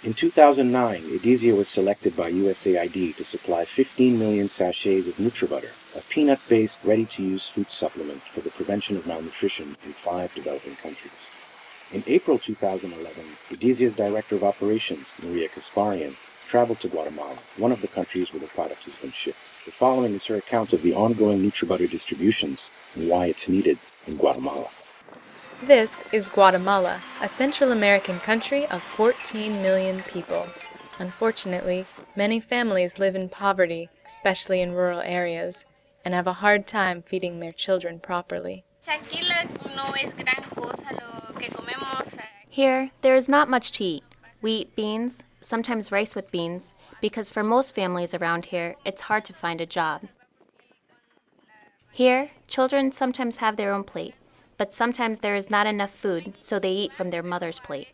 In 2009, Edesia was selected by USAID to supply 15 million sachets of Nutributter, a peanut-based, ready-to-use food supplement for the prevention of malnutrition in 5 developing countries. In April 2011, Edesia's Director of Operations, Maria Kasparian, traveled to Guatemala, one of the countries where the product has been shipped. The following is her account of the ongoing Nutributter distributions and why it's needed in Guatemala. This is Guatemala, a Central American country of 14 million people. Unfortunately, many families live in poverty, especially in rural areas, and have a hard time feeding their children properly. Here, there is not much to eat. We eat beans, sometimes rice with beans, because for most families around here, it's hard to find a job. Here, children sometimes have their own plate, but sometimes there is not enough food, so they eat from their mother's plate.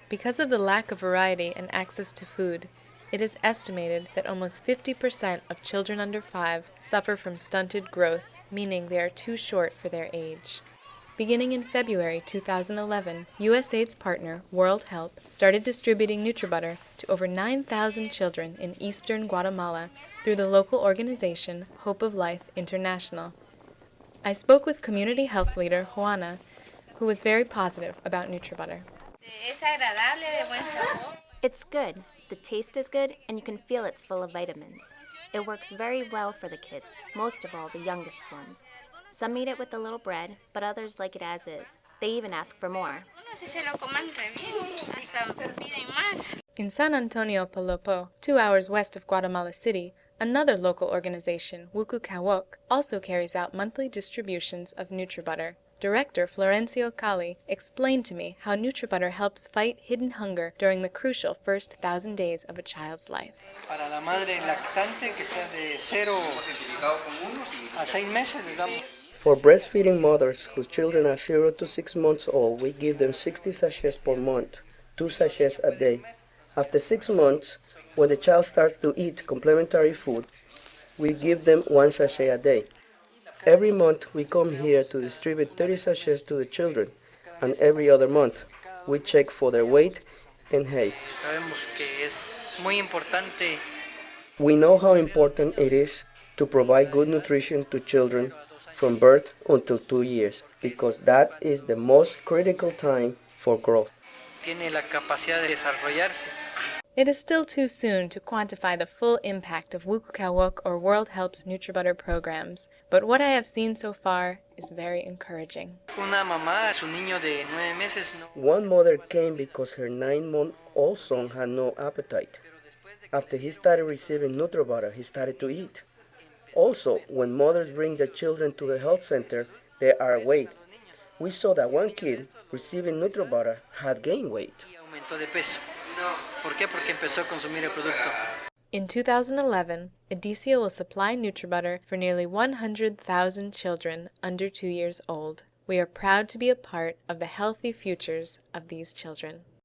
Because of the lack of variety and access to food, it is estimated that almost 50% of children under 5 suffer from stunted growth, meaning they are too short for their age. Beginning in February 2011, USAID's partner, World Help, started distributing Nutributter to over 9,000 children in eastern Guatemala through the local organization Hope of Life International. I spoke with community health leader Juana, who was very positive about Nutributter. It's good, the taste is good, and you can feel it's full of vitamins. It works very well for the kids, most of all the youngest ones. Some eat it with a little bread, but others like it as is. They even ask for more. In San Antonio, Palopo, 2 hours west of Guatemala City, another local organization, Wuqu'Kawoq, also carries out monthly distributions of Nutributter. Director Florencio Cali explained to me how Nutributter helps fight hidden hunger during the crucial first 1,000 days of a child's life. Para la madre lactante que está de 0 a 6 meses, digamos. For breastfeeding mothers whose children are 0 to 6 months old, we give them 60 sachets per month, 2 sachets a day. After 6 months, when the child starts to eat complementary food, we give them 1 sachet a day. Every month, we come here to distribute 30 sachets to the children, and every other month, we check for their weight and height. Sabemos que es muy importante. We know how important it is to provide good nutrition to children from birth until 2 years, because that is the most critical time for growth. Tiene la capacidad de desarrollarse. It is still too soon to quantify the full impact of Wuqu'Kawoq or World Help's Nutributter programs, but what I have seen so far is very encouraging. Una mamá, su niño de 9 meses, no. One mother came because her 9-month-old son had no appetite. After he started receiving Nutributter, he started to eat. Also, when mothers bring their children to the health center, they are weight. We saw that one kid receiving Nutributter had gained weight. Y aumentó de peso. ¿Por qué? Porque empezó a consumir el producto. In 2011, Edesia will supply Nutributter for nearly 100,000 children under 2 years old. We are proud to be a part of the healthy futures of these children.